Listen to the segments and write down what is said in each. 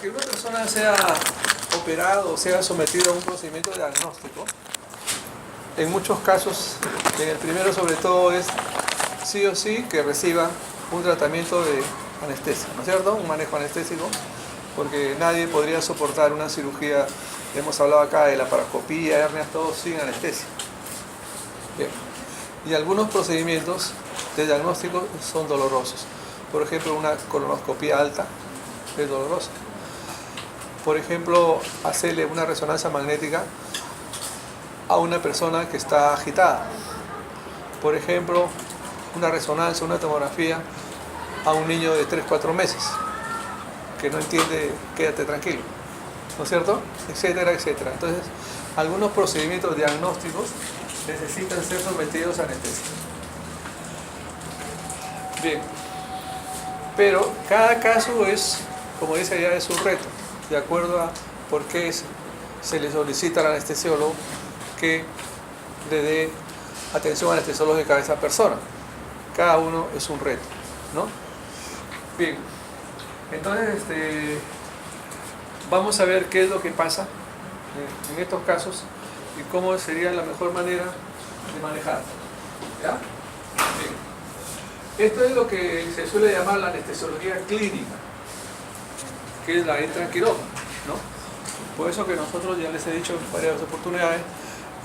que una persona sea operada o sea sometida a un procedimiento diagnóstico, en muchos casos, en el primero sobre todo es sí o sí que reciba un tratamiento de anestesia, ¿no es cierto? Un manejo anestésico, porque nadie podría soportar una cirugía, hemos hablado acá de laparoscopía, hernias, todo sin anestesia. Bien. Y algunos procedimientos de diagnóstico son dolorosos. Por ejemplo, una colonoscopía alta es dolorosa. Por ejemplo, hacerle una resonancia magnética a una persona que está agitada. Por ejemplo, una resonancia, una tomografía a un niño de 3-4 meses que no entiende, quédate tranquilo, ¿no es cierto? Etcétera, etcétera. Entonces, algunos procedimientos diagnósticos necesitan ser sometidos a anestesia. Bien, pero cada caso es, como dice allá, es un reto, de acuerdo a por qué se le solicita al anestesiólogo que le dé atención anestesiológica a esa persona. Cada uno es un reto, ¿no? Bien, entonces vamos a ver qué es lo que pasa en estos casos y cómo sería la mejor manera de manejarlo. ¿Ya? Bien. Esto es lo que se suele llamar la anestesiología clínica, que es la entra en quirófano, ¿no? Por eso que nosotros ya les he dicho en varias oportunidades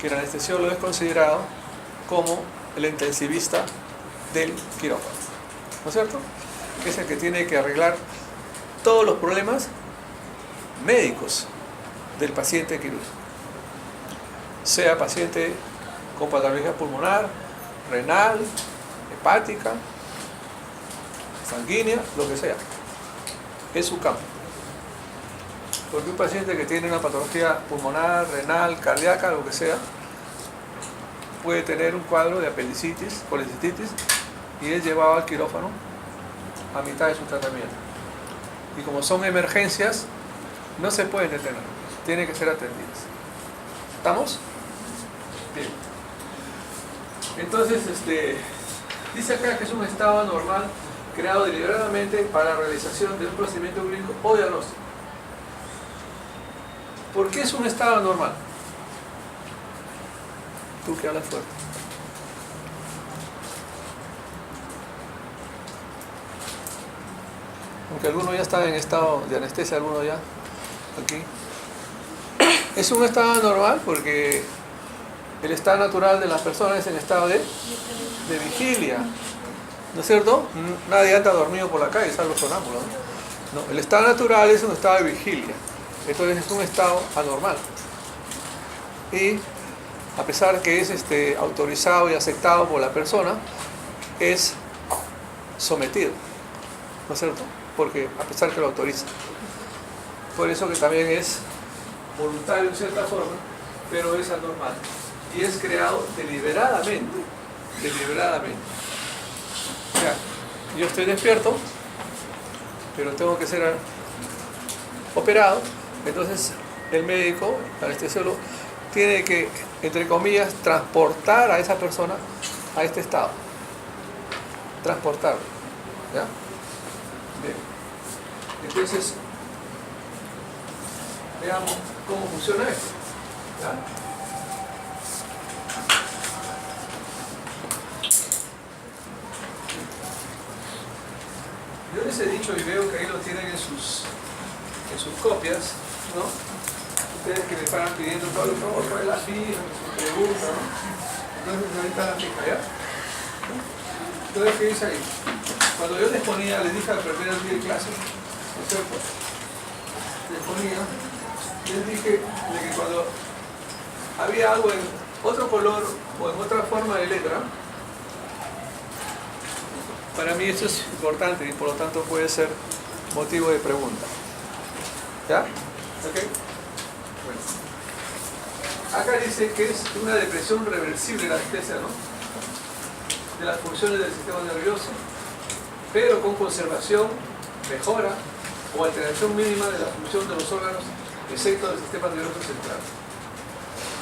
que el anestesiólogo es considerado como el intensivista del quirófano, ¿no es cierto? Que es el que tiene que arreglar todos los problemas médicos del paciente quirúrgico, sea paciente con patología pulmonar, renal, hepática, sanguínea, lo que sea, es su campo. Porque un paciente que tiene una patología pulmonar, renal, cardíaca, lo que sea, puede tener un cuadro de apendicitis, colecititis, y es llevado al quirófano a mitad de su tratamiento. Y como son emergencias, no se pueden detener, tienen que ser atendidas. ¿Estamos? Bien. Entonces, dice acá que es un estado anormal creado deliberadamente para la realización de un procedimiento clínico o diagnóstico. ¿Por qué es un estado anormal? Tú que hablas fuerte. Aunque algunos ya están en estado de anestesia, algunos ya aquí. Es un estado anormal porque el estado natural de las personas es en estado de vigilia, ¿no es cierto? Nadie anda dormido por la calle, salvo sonámbulos, ¿no? No, el estado natural es un estado de vigilia, entonces es un estado anormal. Y a pesar que es autorizado y aceptado por la persona, es sometido, ¿no es cierto? Porque a pesar que lo autoriza. Por eso que también es voluntario en cierta forma, pero es anormal. Y es creado deliberadamente. Deliberadamente. O sea, yo estoy despierto, pero tengo que ser operado, entonces el médico, el anestesiólogo, tiene que, entre comillas, transportar a esa persona a este estado. Transportarlo. ¿Ya? Bien. Entonces, veamos cómo funciona esto. ¿Ya? Yo les he dicho y veo que ahí lo tienen en sus copias, ¿no? Ustedes que me paran pidiendo todo el favor de la fija, su pregunta, ¿no? Entonces ahí está la fija, ¿ya? Entonces, ¿qué dice ahí? Cuando yo les ponía, les dije al primer día de clase, ¿no es cierto? Les ponía, les dije de que cuando había algo en otro color o en otra forma de letra, para mí esto es importante y por lo tanto puede ser motivo de pregunta. ¿Ya? ¿Ok? Bueno. Acá dice que es una depresión reversible la anestesia, ¿no? De las funciones del sistema nervioso, pero con conservación, mejora o alteración mínima de la función de los órganos, excepto del sistema nervioso central.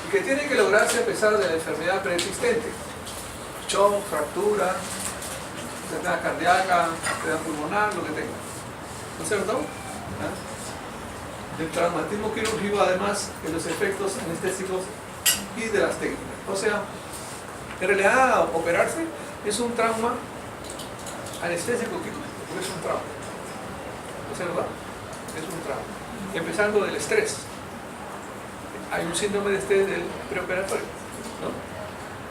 Y que tiene que lograrse a pesar de la enfermedad preexistente, shock, fractura, enfermedad cardíaca, enfermedad pulmonar, lo que tenga. ¿No es cierto? ¿Ah? del traumatismo quirúrgico, además de los efectos anestésicos y de las técnicas. O sea, en realidad operarse es un trauma anestésico quirúrgico, porque es un trauma. ¿No es verdad? Es un trauma. Empezando del estrés. Hay un síndrome de estrés del preoperatorio, ¿no?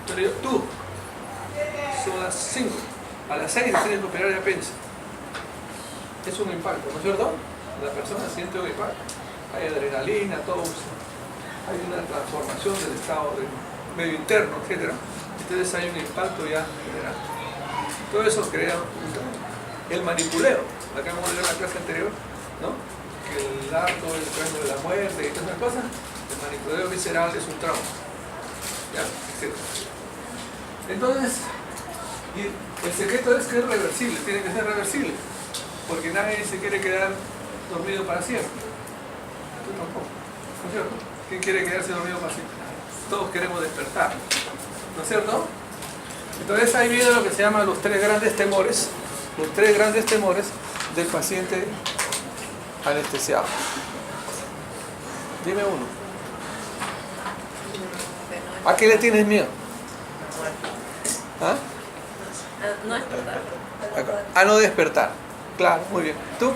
Yo le digo, tú, son las 5, a las 6 tienes que operar de apéndice. Es un impacto, ¿no es cierto? La persona siente un impacto. Hay adrenalina, todo. Hay una transformación del estado del medio interno, etc. Entonces hay un impacto ya general. Todo eso crea el manipuleo. Acabamos de ver en la clase anterior, ¿no? Que el arco, el cráneo de la muerte y todas esas cosas, el manipuleo visceral es un trauma. ¿Ya? Etc. Entonces, y el secreto es que es reversible, tiene que ser reversible, porque nadie se quiere quedar dormido para siempre. Tú tampoco, ¿no es cierto? ¿Quién quiere quedarse dormido para siempre? Todos queremos despertar, ¿no es cierto? Entonces ahí viene lo que se llama los tres grandes temores del paciente anestesiado. Dime uno. ¿A qué le tienes miedo? ¿Ah? No despertar. A no despertar. Claro, muy bien. ¿Tú?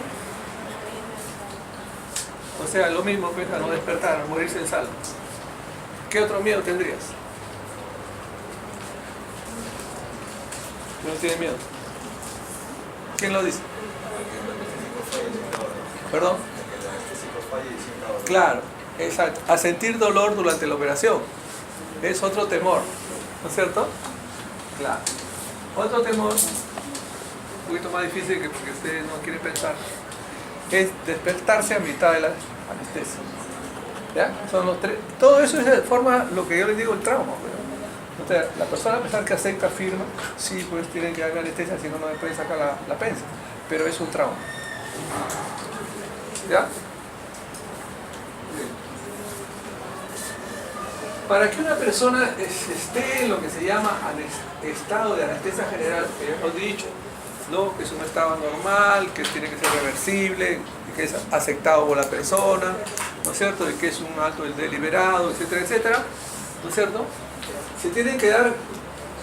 O sea, lo mismo, pues, a no despertar, a morirse en salvo. ¿Qué otro miedo tendrías? ¿No tienes miedo? ¿Quién lo dice? ¿Perdón? Claro, exacto. A sentir dolor durante la operación. Es otro temor, ¿no es cierto? Claro. Otro temor, un poquito más difícil que porque usted no quiere pensar, es despertarse a mitad de la anestesia. ¿Ya? Son los tres. Todo eso es de forma lo que yo les digo el trauma. O sea, la persona a pesar que acepta, firma, sí, pues tienen que darle anestesia, si no, no le pueden sacar la pensa. Pero es un trauma. ¿Ya? Para que una persona esté en lo que se llama estado de anestesia general, que ya hemos dicho, ¿no? Que es un estado normal, que tiene que ser reversible, que es aceptado por la persona, ¿no es cierto? Y que es un alto deliberado, etcétera, etcétera, ¿no es cierto? Se tienen que dar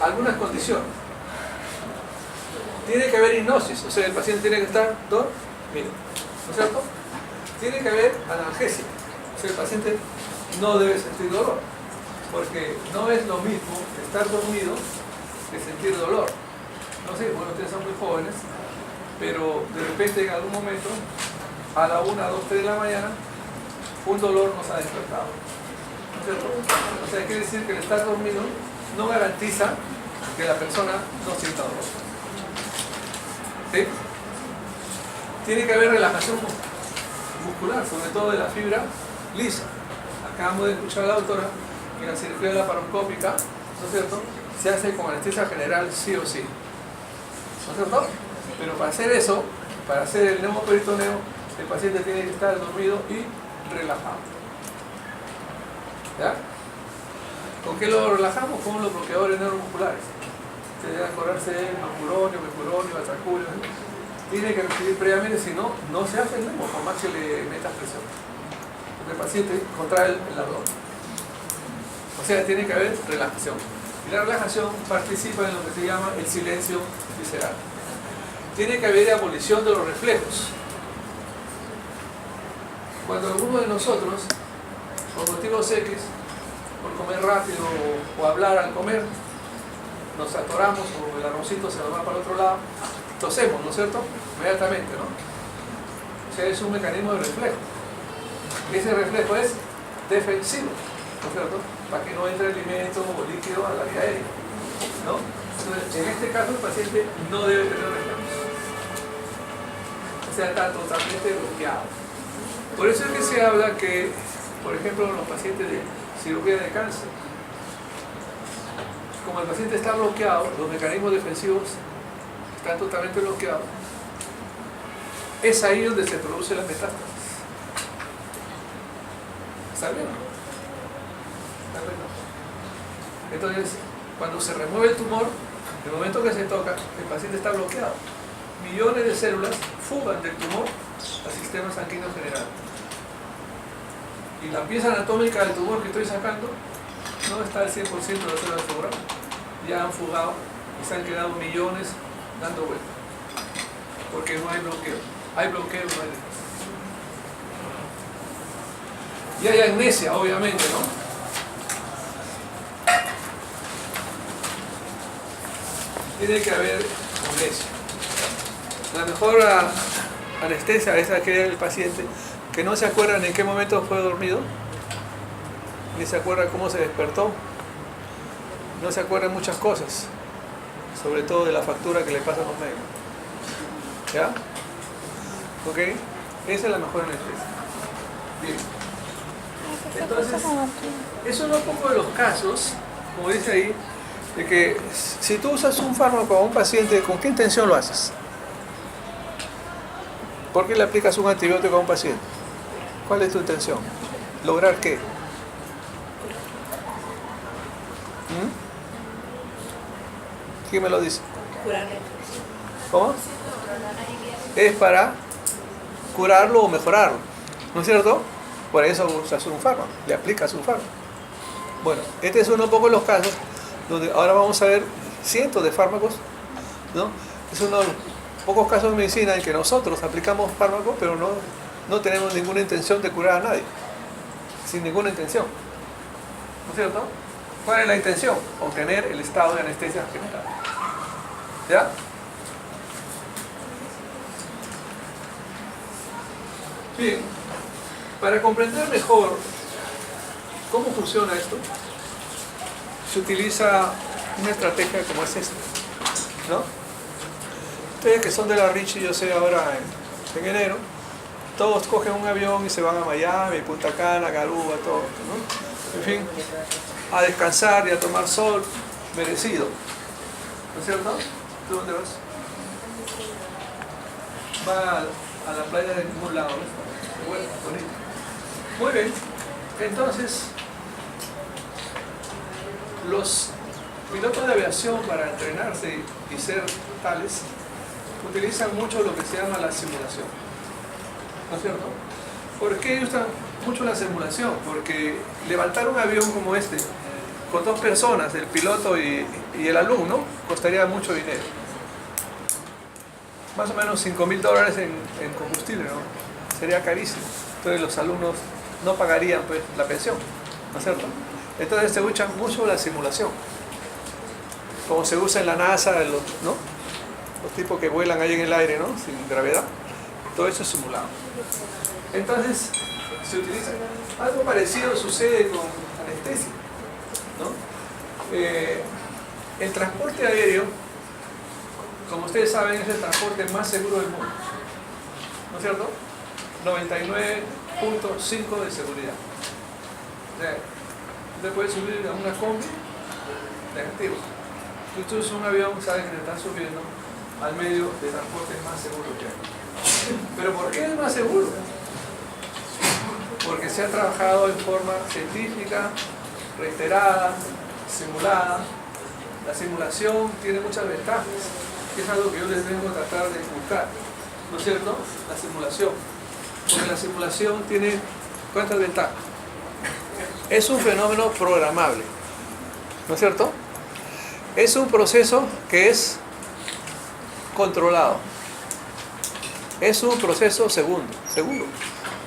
algunas condiciones. Tiene que haber hipnosis, o sea, el paciente tiene que estar dormido, ¿no es cierto? Tiene que haber analgesia, o sea, el paciente no debe sentir dolor, porque no es lo mismo estar dormido que sentir dolor. No sé, bueno, ustedes son muy jóvenes, pero de repente en algún momento, a la 1, 2, 3 de la mañana, un dolor nos ha despertado. ¿No es cierto? O sea, quiere decir que el estar dormido no garantiza que la persona no sienta dolor. ¿Sí? Tiene que haber relajación muscular, sobre todo de la fibra lisa. Acabamos de escuchar a la doctora que la cirugía laparoscópica, ¿no es cierto?, se hace con anestesia general sí o sí. ¿No es cierto? Pero para hacer eso, para hacer el neumoperitoneo, el paciente tiene que estar dormido y relajado. ¿Ya? ¿Con qué lo relajamos? Con los bloqueadores neuromusculares. Se debe acordarse de mecuronio, atracurio. Tiene que recibir previamente, si no, no se hace el neumo, por más que le metas presión. Porque el paciente contrae el abdomen. O sea, tiene que haber relajación. Y la relajación participa en lo que se llama el silencio visceral. Tiene que haber abolición de los reflejos. Cuando alguno de nosotros, por motivos X, por comer rápido o hablar al comer, nos atoramos o el arrocito se nos va para el otro lado, tosemos, ¿no es cierto? Inmediatamente, ¿no? O sea, es un mecanismo de reflejo. Ese reflejo es defensivo, ¿no es cierto? Para que no entre alimento o líquido a la vía aérea, ¿no? Entonces, en este caso el paciente no debe tener reflejos. O sea, está totalmente bloqueado. Por eso es que se habla que, por ejemplo, los pacientes de cirugía de cáncer, como el paciente está bloqueado, los mecanismos defensivos están totalmente bloqueados, es ahí donde se produce la metástasis. ¿Está bien? ¿Está bien? Entonces, cuando se remueve el tumor, en el momento que se toca, el paciente está bloqueado. Millones de células fugan del tumor al sistema sanguíneo general. Y la pieza anatómica del tumor que estoy sacando no está al 100% de las células tumorales. Ya han fugado y se han quedado millones dando vueltas. Porque no hay bloqueo. Hay bloqueo, no hay defensa. Y hay amnesia, obviamente, ¿no? Tiene que haber amnesia. La mejor anestesia es aquella del paciente que no se acuerda en qué momento fue dormido, ni se acuerda cómo se despertó, no se acuerda muchas cosas, sobre todo de la factura que le pasa a los médicos. ¿Ya? ¿Ok? Esa es la mejor anestesia. Bien. Entonces, eso es un poco de los casos, como dice ahí, de que si tú usas un fármaco a un paciente, ¿con qué intención lo haces? ¿Por qué le aplicas un antibiótico a un paciente? ¿Cuál es tu intención? ¿Lograr qué? ¿Quién me lo dice? ¿Cómo? Es para curarlo o mejorarlo, ¿no es cierto? Por eso usas un fármaco, le aplicas un fármaco. Bueno, este es uno poco de los casos donde ahora vamos a ver cientos de fármacos, ¿no? Es uno de los pocos casos de medicina en que nosotros aplicamos fármacos, pero no tenemos ninguna intención de curar a nadie, sin ninguna intención, ¿no es cierto? ¿Cuál es la intención? Obtener el estado de anestesia general. ¿Ya? Bien, para comprender mejor cómo funciona esto, se utiliza una estrategia como es esta, ¿no? Ustedes que son de la Richie, yo sé ahora en enero, todos cogen un avión y se van a Miami, Punta Cana, Garuba, todo, ¿no? En fin, a descansar y a tomar sol, merecido, ¿no es cierto? ¿Tú dónde vas? Va a la playa de ningún lado, ¿no? Bueno, bonito. Muy bien, entonces los pilotos de aviación para entrenarse y ser tales utilizan mucho lo que se llama la simulación, ¿no es cierto? ¿Por qué usan mucho la simulación? Porque levantar un avión como este con dos personas, el piloto y el alumno, costaría mucho dinero, más o menos $5.000 en combustible, ¿no? Sería carísimo. Entonces los alumnos no pagarían pues la pensión, ¿no es cierto? Entonces se usa mucho la simulación, como se usa en la NASA, ¿no? Los tipos que vuelan ahí en el aire, ¿no? Sin gravedad. Todo eso es simulado. Entonces se utiliza. Algo parecido sucede con anestesia, ¿no? El transporte aéreo, como ustedes saben, es el transporte más seguro del mundo, ¿no es cierto? 99.5 de seguridad. O sea, usted puede subir a una combi negativo. Si usted usa un avión, sabe que le está subiendo al medio de transporte más seguro que hay. ¿Pero por qué es más seguro? Porque se ha trabajado en forma científica, reiterada, simulada. La simulación tiene muchas ventajas, que es algo que yo les vengo a tratar de buscar, ¿no es cierto? La simulación. Porque la simulación tiene ¿cuántas ventajas? Es un fenómeno programable, ¿no es cierto? Es un proceso que es controlado. Es un proceso seguro.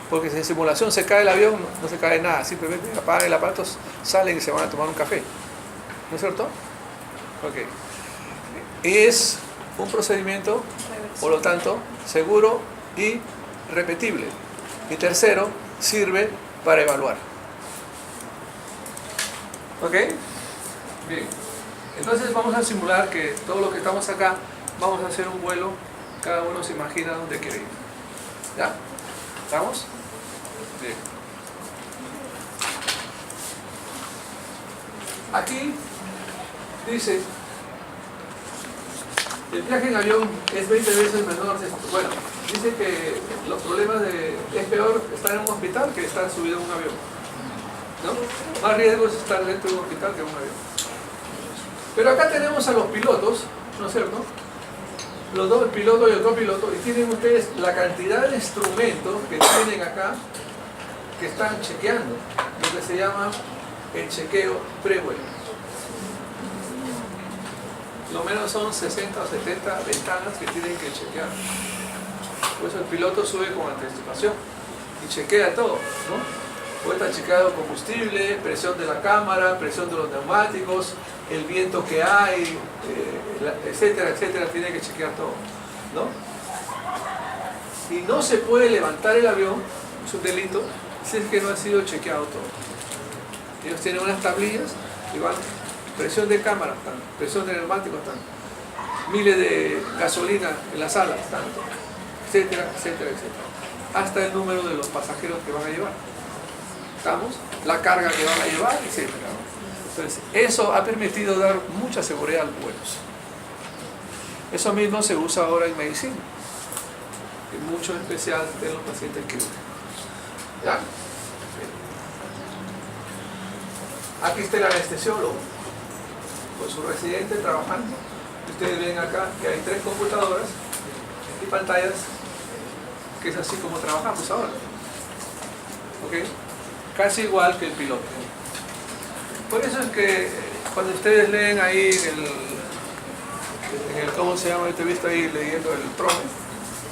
Porque si en simulación se cae el avión, no se cae nada, simplemente apagan el aparato, salen y se van a tomar un café, ¿no es cierto? Ok. Es un procedimiento, por lo tanto, seguro y repetible. Y tercero, sirve para evaluar. ¿Ok? Bien. Entonces vamos a simular que todo lo que estamos acá, vamos a hacer un vuelo, cada uno se imagina dónde quiere ir. ¿Ya? ¿Estamos? Bien. Aquí dice, el viaje en avión es 20 veces menor. Bueno, dice que los problemas es peor estar en un hospital que estar subido en un avión, ¿no? Más riesgo es estar dentro de un hospital que en un avión. Pero acá tenemos a los pilotos, ¿no es cierto? Los dos, el piloto y el copiloto, y tienen ustedes la cantidad de instrumentos que tienen acá que están chequeando lo que se llama el chequeo prevuelo. Lo menos son 60 o 70 ventanas que tienen que chequear. Por eso el piloto sube con anticipación y chequea todo, ¿no? Pues está chequeado combustible, presión de la cámara, presión de los neumáticos, el viento que hay, etcétera, etcétera, tiene que chequear todo, ¿no? Y no se puede levantar el avión, es un delito, si es que no ha sido chequeado todo. Ellos tienen unas tablillas y van presión de cámara, tanto, presión de neumáticos, tanto, miles de gasolina en las alas, tanto, etcétera, etcétera, etcétera, hasta el número de los pasajeros que van a llevar. ¿Estamos? La carga que van a llevar, etcétera. Entonces, eso ha permitido dar mucha seguridad a los vuelos. Eso mismo se usa ahora en medicina, y mucho en especial en los pacientes quirúrgicos. ¿Ya? Aquí está el anestesiólogo, con su residente trabajando. Ustedes ven acá que hay 3 computadoras y pantallas, que es así como trabajamos ahora. ¿Ok? Casi igual que el piloto. Por eso es que cuando ustedes leen ahí en el ¿cómo se llama? Te he visto ahí leyendo el profe.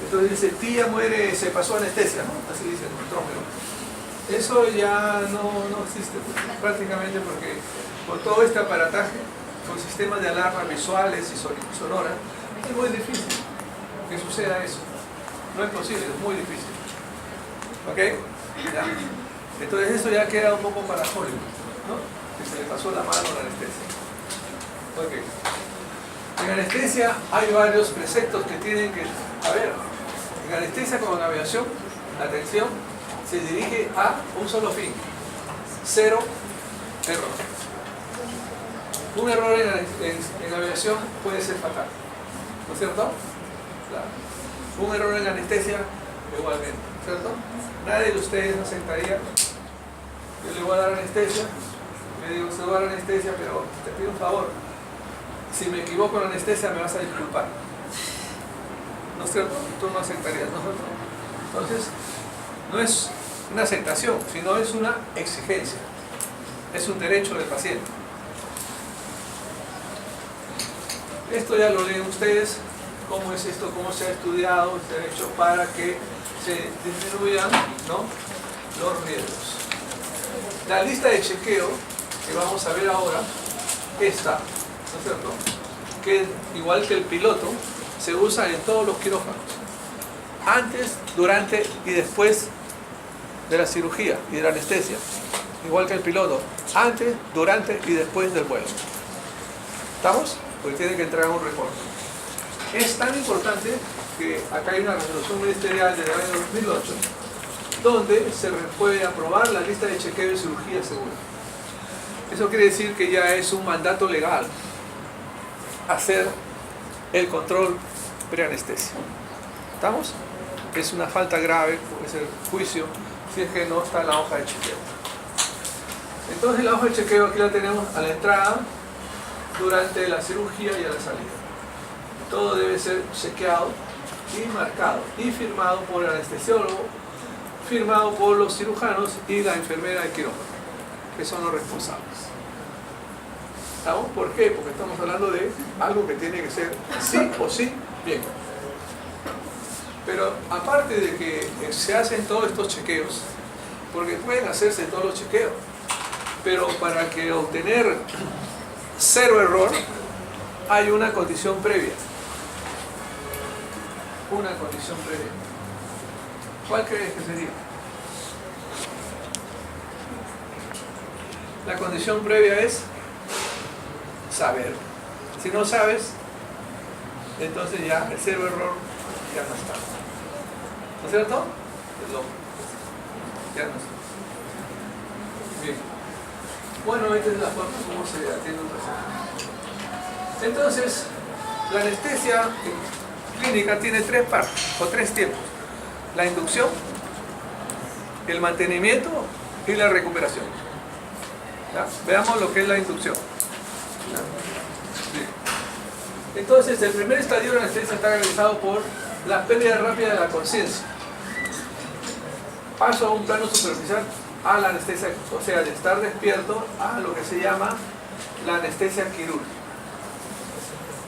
Entonces dice, tía muere, se pasó anestesia, ¿no? Así dice el profe, ¿no? Eso ya no existe prácticamente, porque con todo este aparataje, con sistemas de alarma visuales y sonoras, es muy difícil que suceda eso. No es posible, es muy difícil. ¿Ok? Ya. Entonces eso ya queda un poco para Hollywood, ¿no? Que se le pasó la mano a la anestesia. Ok. En anestesia hay varios preceptos que tienen que... A ver, en anestesia como en aviación, la atención se dirige a un solo fin: 0 error. Un error en aviación puede ser fatal, ¿no es cierto? Claro. Un error en anestesia igualmente, ¿cierto? Nadie de ustedes aceptaría: yo le voy a dar anestesia, le digo, se va a dar anestesia, pero te pido un favor, si me equivoco en la anestesia me vas a disculpar, ¿no es cierto? Tú no aceptarías, ¿no? Entonces, no es una aceptación, sino es una exigencia, es un derecho del paciente. Esto ya lo leen ustedes, cómo es esto, cómo se ha estudiado este derecho para que se disminuyan, ¿no?, los riesgos. La lista de chequeo que vamos a ver ahora, esta, ¿no es cierto?, que igual que el piloto, se usa en todos los quirófanos, antes, durante y después de la cirugía y de la anestesia, igual que el piloto, antes, durante y después del vuelo. ¿Estamos? Porque tiene que entregar un reporte. Es tan importante que acá hay una resolución ministerial del año 2008 donde se puede aprobar la lista de chequeo de cirugía segura. Eso quiere decir que ya es un mandato legal hacer el control preanestesia. ¿Estamos? Es una falta grave, puede ser juicio, si es que no está en la hoja de chequeo. Entonces la hoja de chequeo aquí la tenemos a la entrada, durante la cirugía y a la salida. Todo debe ser chequeado y marcado y firmado por el anestesiólogo, firmado por los cirujanos y la enfermera de quirófano, que son los responsables. ¿Sabes por qué? Porque estamos hablando de algo que tiene que ser sí o sí bien. Pero aparte de que se hacen todos estos chequeos, porque pueden hacerse todos los chequeos, pero para que obtener 0 error hay una condición previa. Una condición previa. ¿Cuál crees que sería? La condición previa es saber. Si no sabes, entonces ya el 0 error ya no está. ¿No es cierto? Es loco. Ya no está. Bien. Bueno, esta es la forma como se atiende un paciente. Entonces, la anestesia clínica tiene 3 partes o 3 tiempos: la inducción, el mantenimiento y la recuperación. ¿Ya? Veamos lo que es la inducción. Entonces, el primer estadio de la anestesia está realizado por la pérdida rápida de la conciencia. Paso a un plano superficial a la anestesia, o sea, de estar despierto a lo que se llama la anestesia quirúrgica.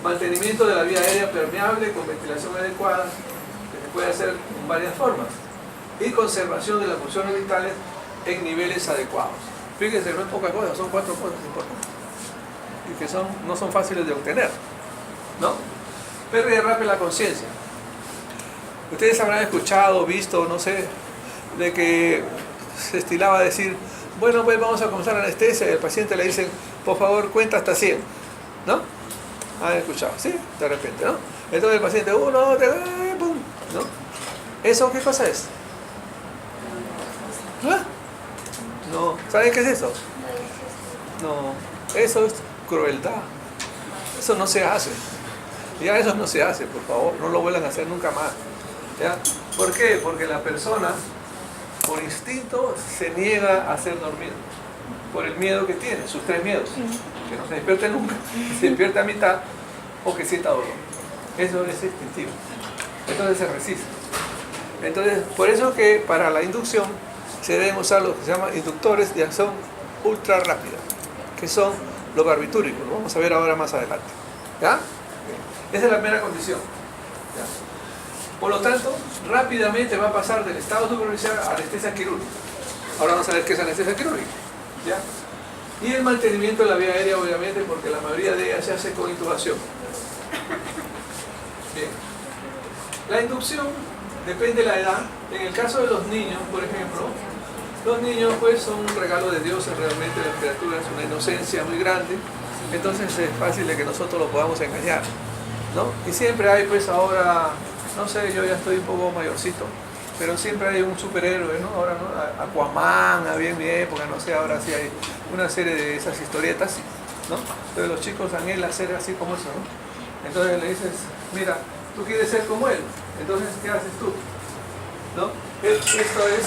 Mantenimiento de la vía aérea permeable con ventilación adecuada, que se puede hacer en varias formas, y conservación de las funciones vitales en niveles adecuados. Fíjense, no es poca cosa, son 4 cosas importantes y que no son fáciles de obtener, ¿no? Pérdida rápida de la conciencia. Ustedes habrán escuchado, visto, no sé, de que se estilaba decir, bueno, pues vamos a comenzar la anestesia, y al paciente le dicen, por favor, cuenta hasta 100, ¿no? ¿Han escuchado? Sí, de repente, ¿no? Entonces el paciente, 1, 2, 3, ¡pum! ¿No? ¿Eso qué cosa es? ¿Ah? No, ¿saben qué es eso? No, eso es crueldad. Eso no se hace. Ya eso no se hace, por favor, no lo vuelvan a hacer nunca más. ¿Ya? ¿Por qué? Porque la persona, por instinto, se niega a ser dormido. Por el miedo que tiene, sus 3 miedos. Que no se despierte nunca, que se despierte a mitad o que sienta dolor. Eso es instintivo. Entonces se resiste. Entonces, por eso que para la inducción se deben usar lo que se llaman inductores de acción ultra rápida, que son los barbitúricos. Lo vamos a ver ahora más adelante. ¿Ya? Esa es la primera condición. ¿Ya? Por lo tanto, rápidamente va a pasar del estado superficial a anestesia quirúrgica. Ahora vamos a ver qué es anestesia quirúrgica. ¿Ya? Y el mantenimiento de la vía aérea, obviamente, porque la mayoría de ellas se hace con intubación. Bien. La inducción depende de la edad. En el caso de los niños, por ejemplo, los niños pues son un regalo de Dios, realmente la criatura es una inocencia muy grande, entonces es fácil de que nosotros lo podamos engañar, ¿no? Y siempre hay pues ahora, no sé, yo ya estoy un poco mayorcito, pero siempre hay un superhéroe, ¿no? Ahora, ¿no? Aquaman, había en mi época, no sé, ahora sí hay una serie de esas historietas, ¿no? Entonces los chicos anhelan ser así como eso, ¿no? Entonces le dices, mira, tú quieres ser como él, entonces ¿qué haces tú? ¿No? Esto es...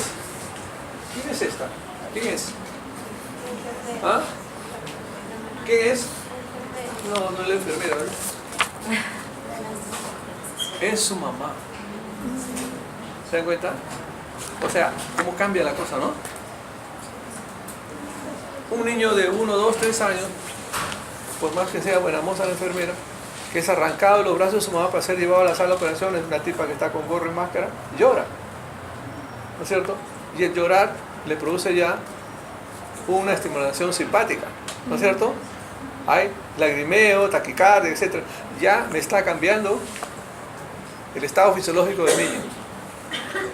¿Quién es esta? ¿Quién es? ¿Ah? ¿Quién es? No, no es la enfermera, ¿verdad? Es su mamá. ¿Se dan cuenta? O sea, cómo cambia la cosa, ¿no? Un niño de 1, 2, 3 años, por más que sea buena moza la enfermera, que es arrancado de los brazos de su mamá para ser llevado a la sala de operaciones, una tipa que está con gorro y máscara, llora, ¿no es cierto? Y el llorar le produce ya una estimulación simpática, ¿no es cierto? Hay lagrimeo, taquicardia, etc. Ya me está cambiando el estado fisiológico del niño.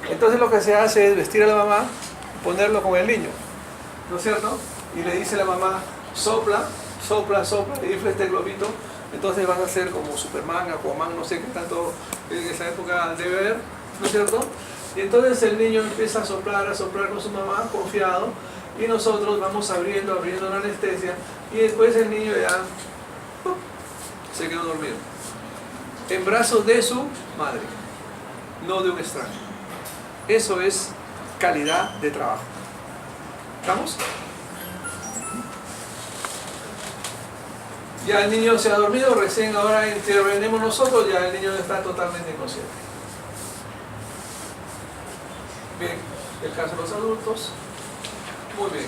Entonces lo que se hace es vestir a la mamá, ponerlo con el niño, ¿no es cierto? Y le dice la mamá, sopla, sopla, sopla, y infla este globito. Entonces van a ser como Superman, Aquaman, no sé qué tanto en esa época debe haber, ¿no es cierto? Y entonces el niño empieza a soplar con su mamá, confiado, y nosotros vamos abriendo la anestesia, y después el niño ya ¡pum!, se quedó dormido. En brazos de su madre, no de un extraño. Eso es calidad de trabajo. ¿Estamos? Ya el niño se ha dormido, recién ahora intervenimos nosotros, ya el niño está totalmente inconsciente. Bien, el caso de los adultos. Muy bien.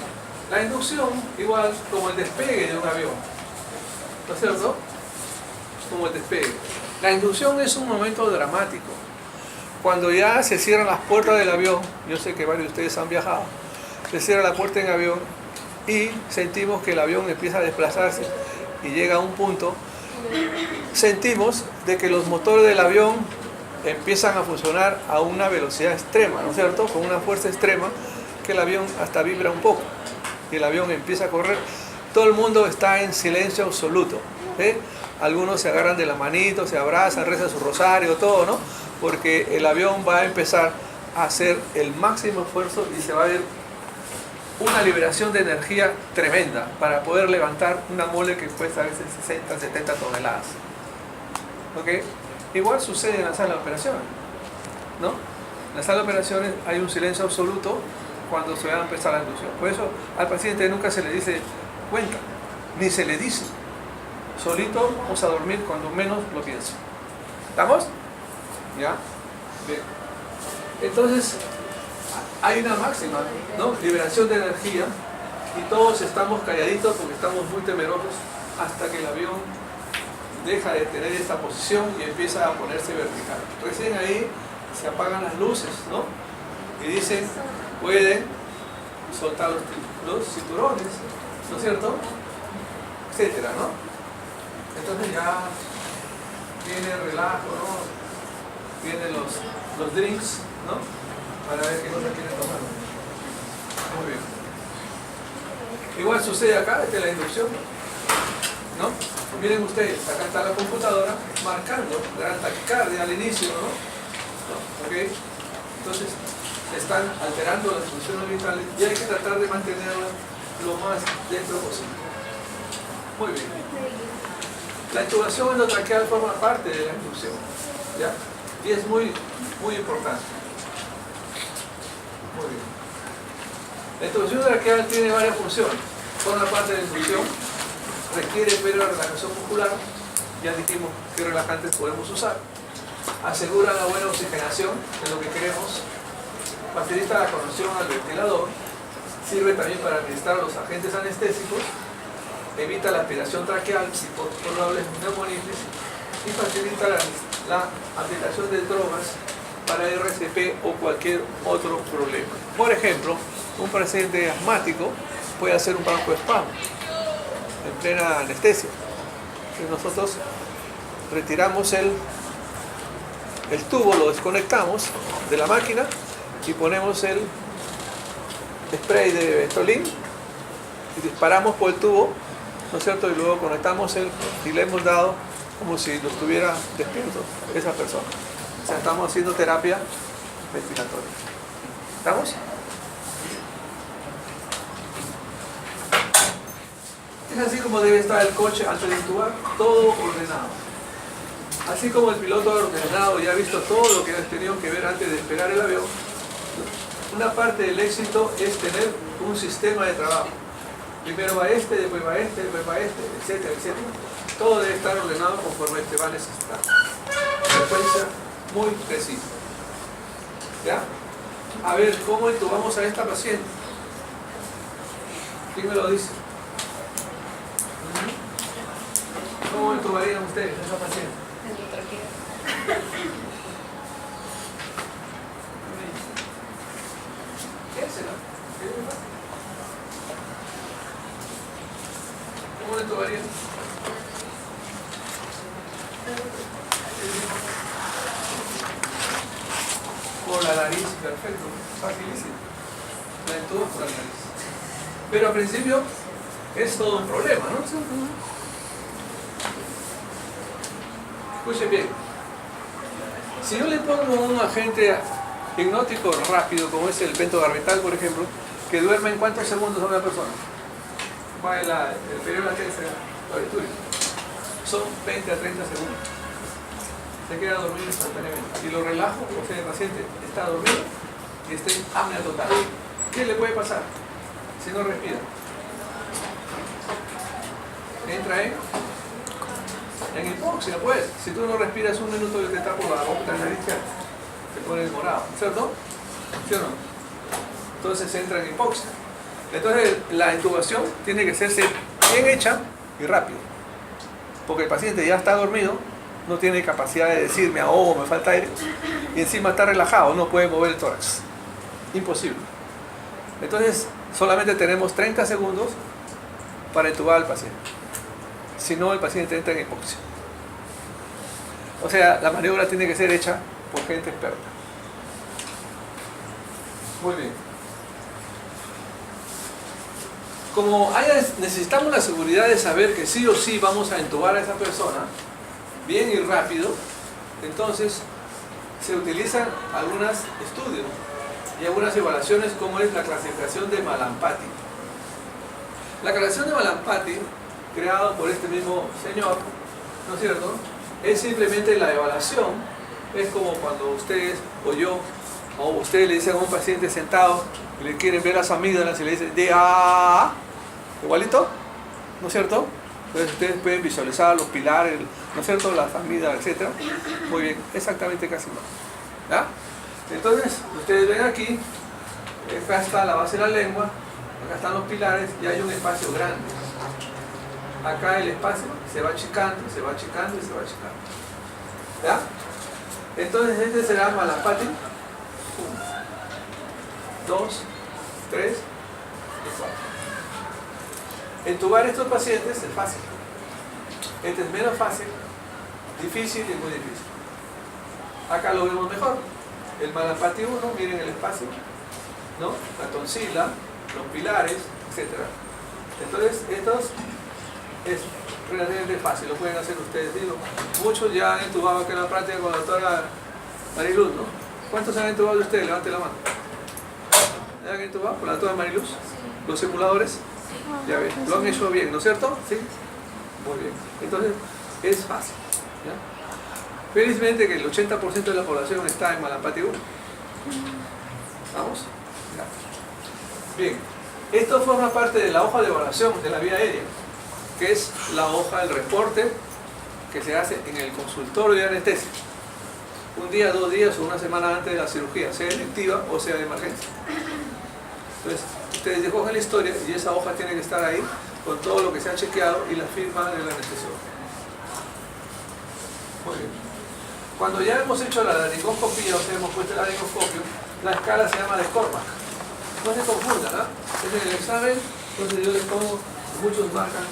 La inducción, igual como el despegue de un avión. ¿No es cierto? Como el despegue. La inducción es un momento dramático. Cuando ya se cierran las puertas del avión, yo sé que varios de ustedes han viajado, se cierra la puerta en avión y sentimos que el avión empieza a desplazarse y llega a un punto, sentimos de que los motores del avión empiezan a funcionar a una velocidad extrema, ¿no es cierto? Con una fuerza extrema, que el avión hasta vibra un poco y el avión empieza a correr. Todo el mundo está en silencio absoluto, ¿sí? Algunos se agarran de la manito, se abrazan, rezan su rosario, todo, ¿no? Porque el avión va a empezar a hacer el máximo esfuerzo y se va a ver una liberación de energía tremenda para poder levantar una mole que cuesta a veces 60, 70 toneladas. ¿Ok? Igual sucede en la sala de operaciones, ¿no? En la sala de operaciones hay un silencio absoluto cuando se va a empezar la inducción. Por eso al paciente nunca se le dice cuenta, ni se le dice. Solito vamos a dormir cuando menos lo piense. ¿Estamos? ¿Ya? Bien. Entonces, hay una máxima, ¿no? Liberación de energía, y todos estamos calladitos porque estamos muy temerosos hasta que el avión deja de tener esta posición y empieza a ponerse vertical. Recién ahí se apagan las luces, ¿no? Y dicen, pueden soltar los cinturones, ¿no es cierto? Etcétera, ¿no? Entonces ya viene el relajo, ¿no? Vienen los drinks, ¿no? Para ver qué cosa quieren tomar. Muy bien. Igual sucede acá, esta es la inducción, ¿no? Miren ustedes, acá está la computadora marcando gran taquicardia al inicio, ¿no? ¿Ok? Entonces, están alterando las funciones vitales y hay que tratar de mantenerlas lo más dentro posible. Muy bien. La intubación endotraqueal forma parte de la inducción, ¿ya? Y es muy importante. Muy bien. La intubación traqueal tiene varias funciones. Forma parte de la inducción, requiere periodo de relajación muscular, ya dijimos qué relajantes podemos usar, asegura la buena oxigenación de lo que queremos, facilita la conexión al ventilador, sirve también para administrar los agentes anestésicos, evita la aspiración traqueal y probables neumonitis y facilita la aplicación de drogas para RCP o cualquier otro problema. Por ejemplo, un paciente asmático puede hacer un broncoespasmo en plena anestesia. Entonces nosotros retiramos el tubo, lo desconectamos de la máquina y ponemos el spray de Ventolin y disparamos por el tubo, ¿no es cierto? Y luego conectamos y le hemos dado como si lo estuviera despierto esa persona. O sea, estamos haciendo terapia ventilatoria. ¿Estamos? Es así como debe estar el coche antes de intubar, todo ordenado. Así como el piloto ha ordenado y ha visto todo lo que ha tenido que ver antes de despegar el avión, una parte del éxito es tener un sistema de trabajo. Primero va este, después va este, después va este, etcétera, etcétera. Todo debe estar ordenado conforme este va a necesitar. Frecuencia muy precisa. ¿Ya? A ver, ¿cómo intubamos a esta paciente? ¿Quién me lo dice? ¿Cómo intubarían ustedes a esa paciente? ¿Qué será? ¿Cómo le intubarían? Por la nariz, perfecto, facilísimo. La intubas por la nariz. Pero al principio es todo un problema, ¿no? Escuchen bien. Si yo le pongo un agente hipnótico rápido, como es el pentobarbital, por ejemplo, que duerme en ¿cuántos segundos a una persona? Va el periodo de latencia auditoria. Son 20 a 30 segundos. Se queda dormido instantáneamente. Y lo relajo, o sea, el paciente está dormido y está en apnea total. ¿Qué le puede pasar si no respira? Entra en hipoxia, pues. Si tú no respiras un minuto y te tapas la boca, la nariz, te pone morado, ¿cierto? ¿Sí o no? Entonces entra en hipoxia. Entonces la intubación tiene que hacerse bien hecha y rápido. Porque el paciente ya está dormido, no tiene capacidad de decir me ahogo, me falta aire, y encima está relajado, no puede mover el tórax. Imposible. Entonces solamente tenemos 30 segundos para intubar al paciente. Si no, el paciente entra en hipoxia. O sea, la maniobra tiene que ser hecha por gente experta. Muy bien. Como necesitamos la seguridad de saber que sí o sí vamos a intubar a esa persona, bien y rápido, entonces se utilizan algunos estudios y algunas evaluaciones como es la clasificación de Malampati. La clasificación de Malampati, creado por este mismo señor, ¿no es cierto? Es simplemente la evaluación. Es como cuando ustedes o yo o ustedes le dicen a un paciente sentado y le quieren ver las amígdalas y le dicen igualito, ¿no es cierto? Entonces ustedes pueden visualizar los pilares, ¿no es cierto? Las amígdalas, etc. Muy bien, exactamente casi igual. ¿Ya? Entonces ustedes ven aquí Acá está la base de la lengua, acá están los pilares y hay un espacio grande. Acá el espacio se va achicando, se va achicando y se va achicando. ¿Ya? Entonces este será Malapati 1, 2, 3 y 4. Entubar estos pacientes es fácil. Este es menos fácil, difícil y muy difícil. Acá lo vemos mejor. El Malapati 1, miren el espacio, ¿no? La tonsila, los pilares, etc. Entonces, estos es relativamente fácil, lo pueden hacer ustedes. Digo, muchos ya han intubado acá en la práctica con la doctora Mariluz, ¿no? ¿Cuántos han intubado de ustedes? Levante la mano. ¿Ya han intubado con la doctora Mariluz? ¿Los simuladores? Ya ven, lo han hecho bien, ¿no es cierto? Sí. Muy bien. Entonces, es fácil. ¿Ya? Felizmente que el 80% de la población está en Malapati 1. ¿Vamos? Ya. Bien. Esto forma parte de la hoja de evaluación de la vía aérea, que es la hoja del reporte que se hace en el consultorio de anestesia. Un día, 2 días o una semana antes de la cirugía, sea electiva o sea de emergencia. Entonces, ustedes cogen la historia y esa hoja tiene que estar ahí con todo lo que se ha chequeado y la firma del anestesiólogo. Muy bien. Cuando ya hemos hecho la laringoscopía, o sea, hemos puesto el laringoscopio, la escala se llama de Cormack. No se confundan, ¿no? Es en el examen, entonces yo les pongo, muchos marcan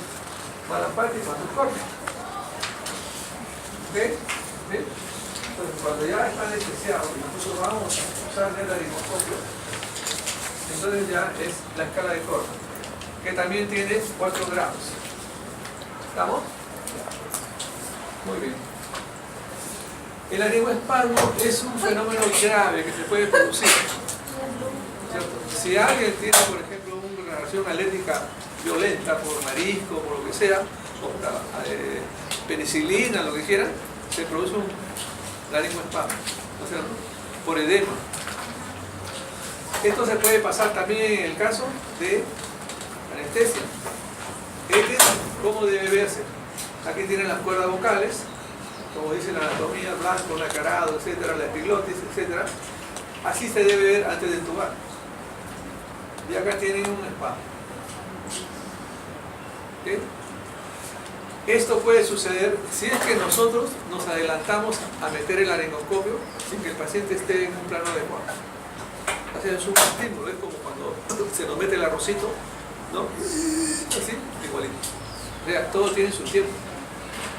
Malapati y cuando es Cormack. ¿Ok? ¿Bien? Entonces, cuando ya está anestesiado y nosotros vamos a usar el laringoscopio, entonces ya es la escala de Cormack, que también tiene 4 grados. ¿Estamos? Muy bien. El laringoespasmo es un fenómeno grave que se puede producir, ¿cierto? Si alguien tiene, por ejemplo, una reacción alérgica violenta por marisco, por lo que sea, o penicilina, lo que quiera, se produce un laringoespasmo, ¿no es cierto? Por edema. Esto se puede pasar también en el caso de anestesia. Este es cómo debe verse. Aquí tienen las cuerdas vocales, como dice la anatomía, blanco, nacarado, etcétera, la epiglotis, etcétera. Así se debe ver antes de entubar. Y acá tienen un espasmo. ¿Okay? Esto puede suceder si es que nosotros nos adelantamos a meter el laringoscopio sin que el paciente esté en un plano adecuado. Así es un estímulo, es como cuando se nos mete el arrocito, ¿no? Así, igualito. O sea, todo tiene su tiempo.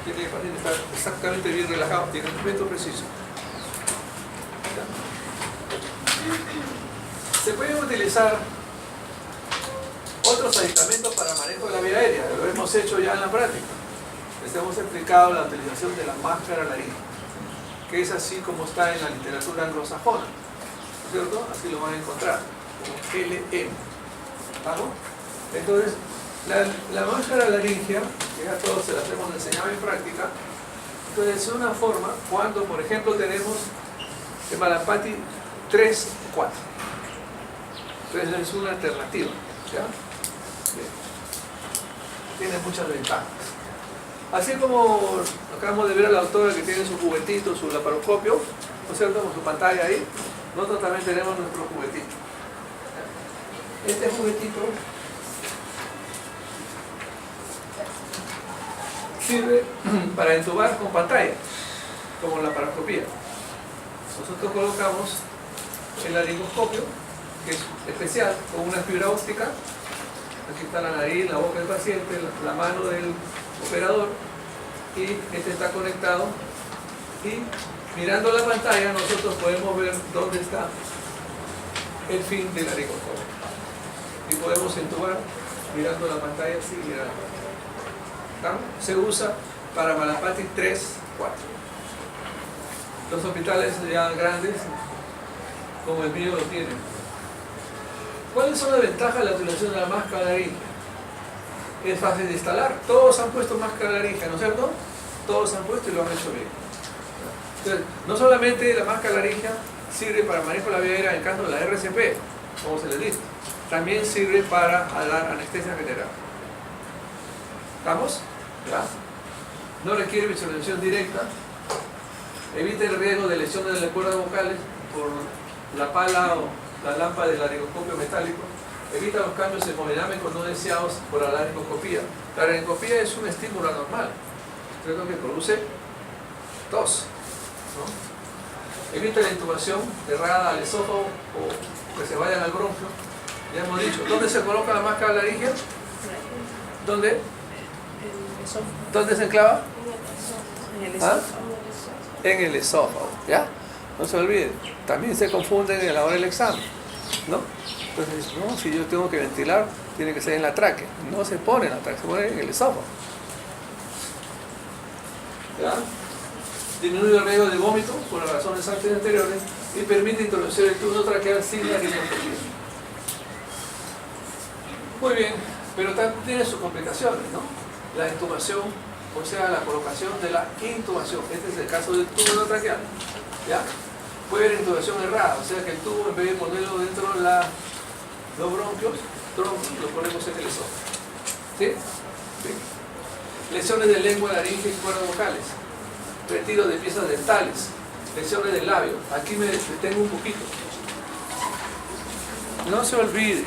Tiene que el paciente estar exactamente bien relajado y en el momento preciso. Se pueden utilizar otros aditamentos para manejo de la vía aérea, lo hemos hecho ya en la práctica. Les hemos explicado la utilización de la máscara laríngea, que es así como está en la literatura anglosajona, ¿cierto? Así lo van a encontrar, como LM. ¿Vamos? Entonces, la máscara laringea, que ya todos se las hemos enseñado en práctica, entonces es una forma cuando, por ejemplo, tenemos el Malapati 3, 4. Entonces es una alternativa, ¿ya? Bien. Tiene muchas ventajas. Así como acabamos de ver a la autora que tiene su juguetito, su laparoscopio, ¿no es cierto? Con su pantalla ahí, nosotros también tenemos nuestro juguetito. Este juguetito sirve para entubar con pantalla, como la laparoscopía. Nosotros colocamos el laringoscopio, que es especial, con una fibra óptica. Aquí está la nariz, la boca del paciente, la mano del operador, y este está conectado, y mirando la pantalla nosotros podemos ver dónde está el fin del laringoscopio y podemos entubar mirando la pantalla así, mirando. Se usa para Malapati 3, 4. Los hospitales ya grandes como el mío lo tienen. ¿Cuáles son las ventajas de la utilización de la máscara laringea? Es fácil de instalar. Todos han puesto máscara laringea, ¿no es cierto? Todos han puesto y lo han hecho bien. Entonces, no solamente la máscara laringea sirve para manejo de la vía aérea en caso de la RCP, como se les dice, también sirve para dar anestesia general. ¿Estamos? ¿Ya? No requiere visualización directa. Evita el riesgo de lesiones de las cuerdas vocales por la pala la lámpara del laringoscopio metálico, evita los cambios hemodinámicos no deseados por la laringoscopía. La laringoscopía es un estímulo anormal, ¿cierto? Que produce tos, ¿no? Evita la intubación errada al esófago o que se vayan al bronquio. Ya hemos dicho, ¿dónde se coloca la máscara laríngea? ¿Dónde? ¿Dónde se enclava? En el ¿Ah? esófago. En el esófago, ¿ya? No se olviden, también se confunden a la hora del examen, ¿no? Entonces, no, si yo tengo que ventilar, tiene que ser en la tráquea. No se pone en la tráquea, se pone en el esófago. ¿Ya? Disminuye el riesgo de vómito por las razones anteriores y permite introducir el tubo traqueal sin la rinopatía. Muy bien, pero también tiene sus complicaciones, ¿no? La intubación, o sea, la colocación de la intubación. Este es el caso del tubo traqueal, ¿ya? Puede haber intubación errada, o sea que el tubo, en vez de ponerlo dentro de los bronquios, lo ponemos en el esófago. ¿Sí? Bien. Lesiones de lengua, laringe y cuerdas vocales. Retiro de piezas dentales. Lesiones del labio. Aquí me detengo un poquito. No se olviden,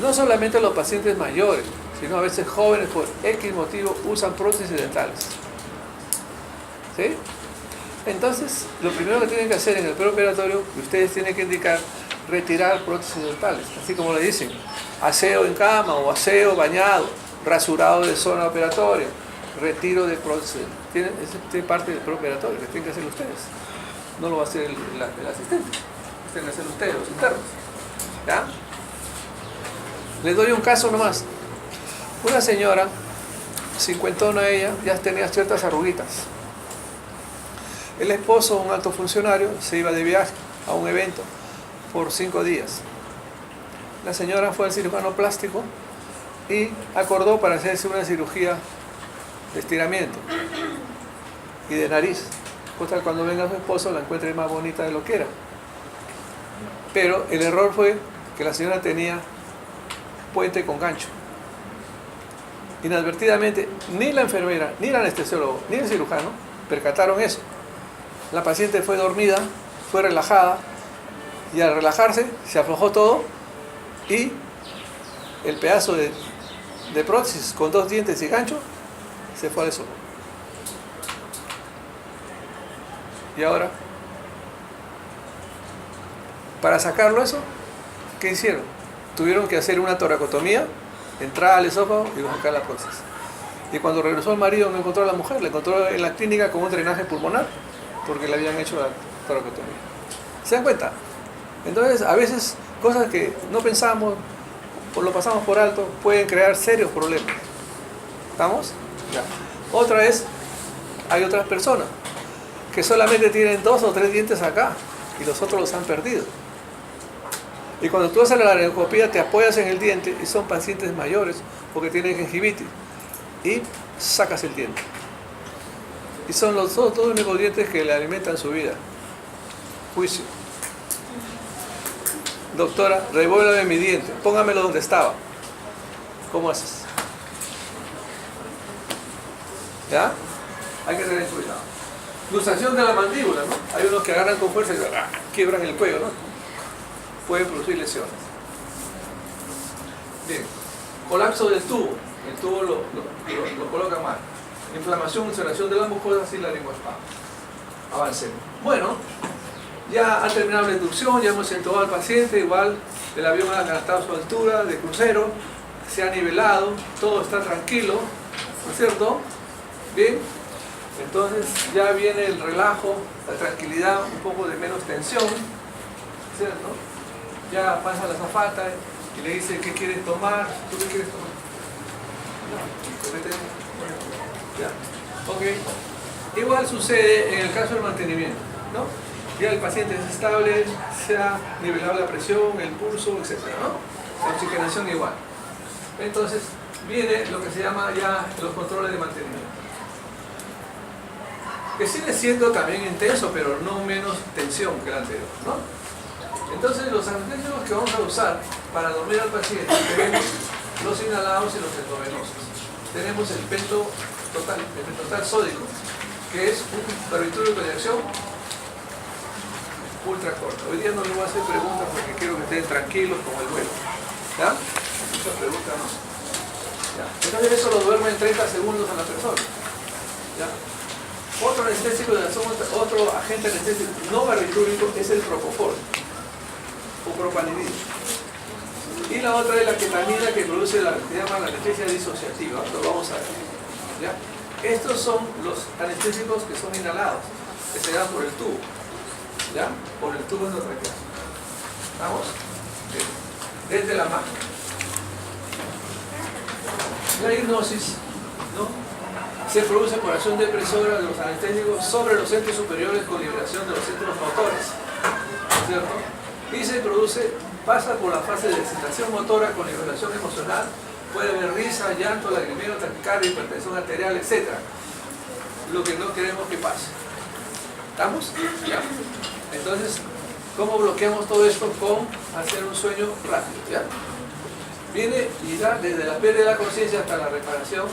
no solamente los pacientes mayores, sino a veces jóvenes por X motivo usan prótesis dentales. ¿Sí? Entonces, lo primero que tienen que hacer en el preoperatorio, ustedes tienen que indicar retirar prótesis dentales, así como le dicen, aseo en cama o aseo bañado, rasurado de zona operatoria, retiro de prótesis. Es parte del preoperatorio que tienen que hacer ustedes. No lo va a hacer el asistente, tienen que hacer ustedes, los internos. ¿Ya? Les doy un caso nomás. Una señora, cincuentona ella, ya tenía ciertas arruguitas. El esposo, un alto funcionario, se iba de viaje a un evento por 5 días. La señora fue al cirujano plástico y acordó para hacerse una cirugía de estiramiento y de nariz. Cosa que cuando venga su esposo la encuentre más bonita de lo que era. Pero el error fue que la señora tenía puente con gancho. Inadvertidamente, ni la enfermera, ni el anestesiólogo, ni el cirujano percataron eso. La paciente fue dormida, fue relajada, y al relajarse se aflojó todo y el pedazo de prótesis con 2 dientes y gancho se fue al esófago. Y ahora, para sacarlo eso, ¿qué hicieron? Tuvieron que hacer una toracotomía, entrar al esófago y sacar la prótesis. Y cuando regresó el marido no encontró a la mujer, la encontró en la clínica con un drenaje pulmonar, porque le habían hecho la toracotomía. ¿Se dan cuenta? Entonces, a veces, cosas que no pensamos, o lo pasamos por alto, pueden crear serios problemas. ¿Estamos? Ya. Otra es, hay otras personas que solamente tienen 2 o 3 dientes acá, y los otros los han perdido. Y cuando tú haces la laringoscopía te apoyas en el diente y son pacientes mayores porque tienen gingivitis y sacas el diente. Y son los dos únicos dientes que le alimentan su vida. Juicio. Doctora, revuélvame mi diente, póngamelo donde estaba. ¿Cómo haces? ¿Ya? Hay que tener cuidado. Luxación de la mandíbula, ¿no? Hay unos que agarran con fuerza y quiebran el cuello, ¿no? Pueden producir lesiones. Bien, colapso del tubo. El tubo lo coloca mal. Inflamación, ulceración de las mucosas y laringoespasmo. Avancemos. Bueno, ya ha terminado la inducción, ya hemos entubado al paciente, igual el avión ha adaptado su altura de crucero, se ha nivelado, todo está tranquilo, ¿no es cierto? Bien, entonces ya viene el relajo, la tranquilidad, un poco de menos tensión, ¿cierto? Ya pasa la azafata y le dice, ¿qué quieres tomar? ¿Tú qué quieres tomar? Ya. Ok. Igual sucede en el caso del mantenimiento, ¿no? Ya el paciente es estable, se ha nivelado la presión, el pulso, etc., ¿no? La oxigenación igual. Entonces viene lo que se llama ya los controles de mantenimiento, que sigue siendo también intenso, pero no menos tensión que el anterior, ¿no? Entonces los analgésicos que vamos a usar para dormir al paciente, tenemos los inhalados y los endovenosos. Tenemos el pentotal sódico, que es un barbitúrico de acción ultra corta. Hoy día no les voy a hacer preguntas porque quiero que estén tranquilos como el vuelo. ¿Ya? Muchas preguntas no. ¿Ya? Entonces eso lo duerme en 30 segundos a la persona. ¿Ya? Otro anestésico, otro agente anestésico no barbitúrico es el propofol o propanidina. Y la otra es la ketamina, que produce la que se llama la anestesia disociativa. Lo vamos a ver. ¿Ya? Estos son los anestésicos que son inhalados, que se dan por el tubo. ¿Ya? Por el tubo endotraqueal. ¿Vamos? Bien. Desde la mano. La hipnosis, ¿no?, se produce por acción depresora de los anestésicos sobre los centros superiores con liberación de los centros motores, ¿cierto? Y se produce, pasa por la fase de excitación motora con liberación emocional, puede haber risa, llanto, lagrimeo, taquicardia, hipertensión arterial, etc. Lo que no queremos que pase. ¿Estamos? Ya. Entonces, ¿cómo bloqueamos todo esto? Con hacer un sueño rápido, ¿ya? Viene y da desde la pérdida de la conciencia hasta la reparación,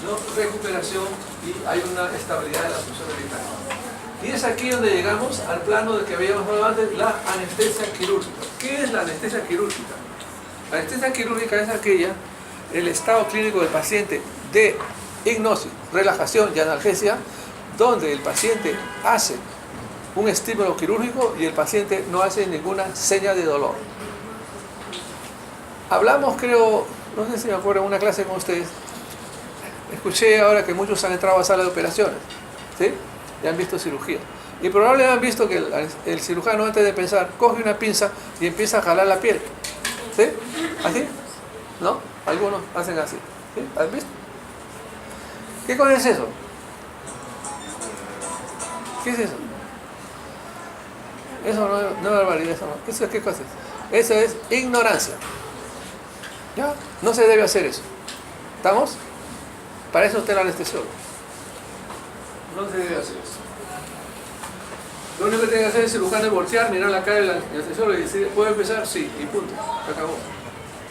¿no?, recuperación, y hay una estabilidad de la función vital. Y es aquí donde llegamos al plano de que habíamos hablado antes, la anestesia quirúrgica. ¿Qué es la anestesia quirúrgica? La anestesia quirúrgica es aquella, el estado clínico del paciente de hipnosis, relajación y analgesia, donde el paciente hace un estímulo quirúrgico y el paciente no hace ninguna seña de dolor. Hablamos, creo, no sé si me acuerdo, en una clase con ustedes, escuché ahora que muchos han entrado a sala de operaciones, ¿sí?, y han visto cirugía. Y probablemente han visto que el cirujano, antes de pensar, coge una pinza y empieza a jalar la piel. ¿Sí? ¿Así? ¿No? Algunos hacen así. ¿Sí? ¿Has visto? ¿Qué cosa es eso? ¿Qué es eso? Eso no es barbaridad. Eso no. ¿Eso qué cosa es? Eso es ignorancia. ¿Ya? No se debe hacer eso. ¿Estamos? Para eso está el anestesiólogo. No se debe hacer eso. Lo único que tiene que hacer el cirujano es voltear, mirar la cara del anestesiólogo y decir, ¿puedo empezar? Sí, y punto. Se acabó.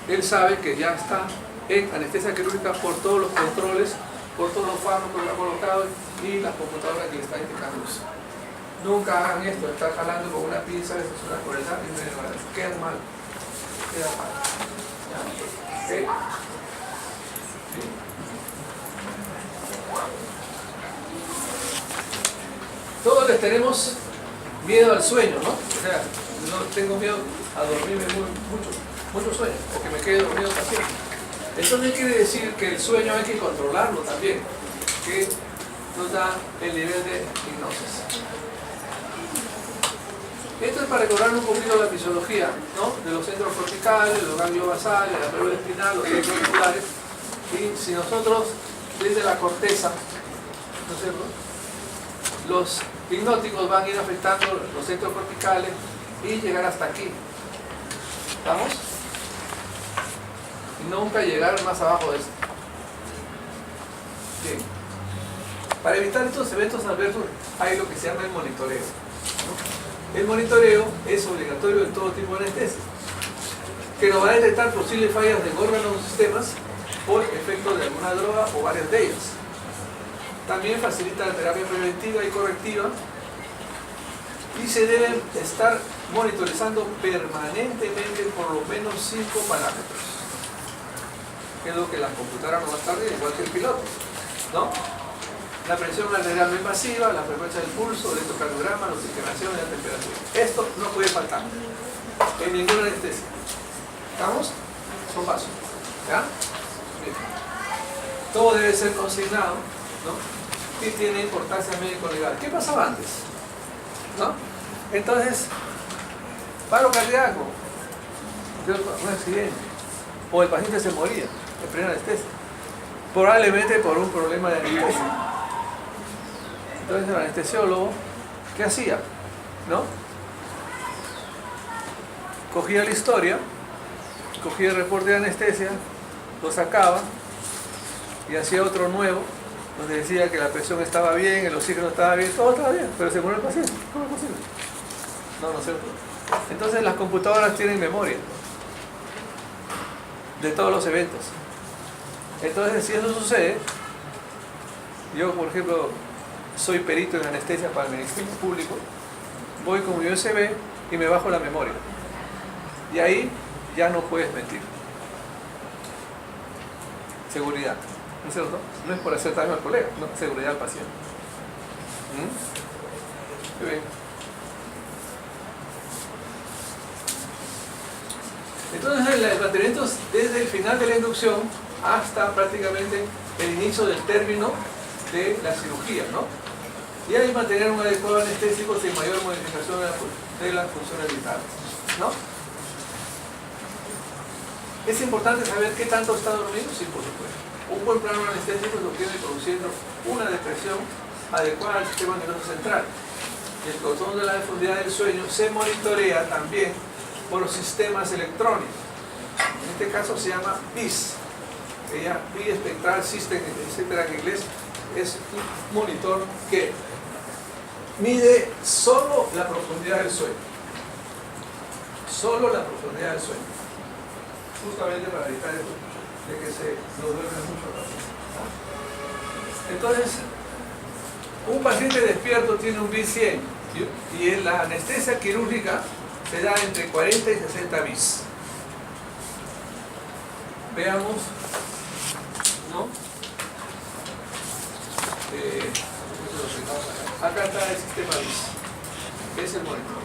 Él sabe que ya está en anestesia quirúrgica por todos los controles, por todos los fármacos que ha colocado y las computadoras que le están indicando eso. Nunca hagan esto, estar jalando con una pinza, eso es una crueldad y queda mal. Queda mal. ¿Ya? ¿Okay? ¿Sí? Todos les tenemos miedo al sueño, ¿no? O sea, no tengo miedo a dormirme mucho sueño, o que me quede dormido para siempre. Eso no quiere decir que el sueño hay que controlarlo también, que nos da el nivel de hipnosis. Esto es para recordar un poquito la fisiología, ¿no?, de los centros corticales, los ganglios basales, la médula espinal, los centros oculares. Y si nosotros, desde la corteza, ¿no es cierto?, los hipnóticos van a ir afectando los centros corticales y llegar hasta aquí. ¿Estamos? Y nunca llegar más abajo de esto. Bien. Para evitar estos eventos adversos hay lo que se llama el monitoreo, ¿no? El monitoreo es obligatorio en todo tipo de anestesia, que nos va a detectar posibles fallas de órganos o sistemas por efecto de alguna droga o varias de ellas. También facilita la terapia preventiva y correctiva y se deben estar monitorizando permanentemente por lo menos 5 parámetros, que es lo que la computadora nos va a estar viendo, igual que el piloto, ¿no? La presión arterial no invasiva, la frecuencia del pulso, el electrocardiograma, la oxigenación y la temperatura. Esto no puede faltar en ninguna anestesia. ¿Estamos? Son pasos. ¿Ya? Bien. Todo debe ser consignado, ¿no? Y tiene importancia médico-legal. ¿Qué pasaba antes? ¿No? Entonces, paro cardíaco, un accidente, o el paciente se moría en plena anestesia, probablemente por un problema de anestesia. Entonces el anestesiólogo, ¿qué hacía? ¿No? Cogía la historia, cogía el reporte de anestesia, lo sacaba y hacía otro nuevo, donde decía que la presión estaba bien, el oxígeno estaba bien, todo estaba bien, pero se murió el paciente. ¿Cómo es posible? No es cierto. Entonces las computadoras tienen memoria de todos los eventos. Entonces, si eso sucede, yo, por ejemplo, soy perito en anestesia para el Ministerio Público, voy con mi USB y me bajo la memoria. Y ahí ya no puedes mentir. Seguridad, ¿no es cierto? No es por hacer daño al colega, no, seguridad al paciente. Muy bien. Entonces el mantenimiento desde el final de la inducción hasta prácticamente el inicio del término de la cirugía, ¿no? Y ahí mantener un adecuado anestésico sin mayor modificación de las funciones vitales, ¿no? Es importante saber qué tanto está dormido, sí, por supuesto. Un buen plano anestésico se obtiene produciendo una depresión adecuada al sistema nervioso central. Y el control de la profundidad del sueño se monitorea también por los sistemas electrónicos. En este caso se llama BIS, Bispectral System, etcétera, en inglés. Es un monitor que mide solo la profundidad del sueño. Solo la profundidad del sueño. Justamente para evitar eso, de que se nos duerme mucho la persona. Entonces, un paciente despierto tiene un BIS 100 y en la anestesia quirúrgica se da entre 40 y 60 BIS. Veamos, ¿no? Acá está el sistema BIS, que es el monitor.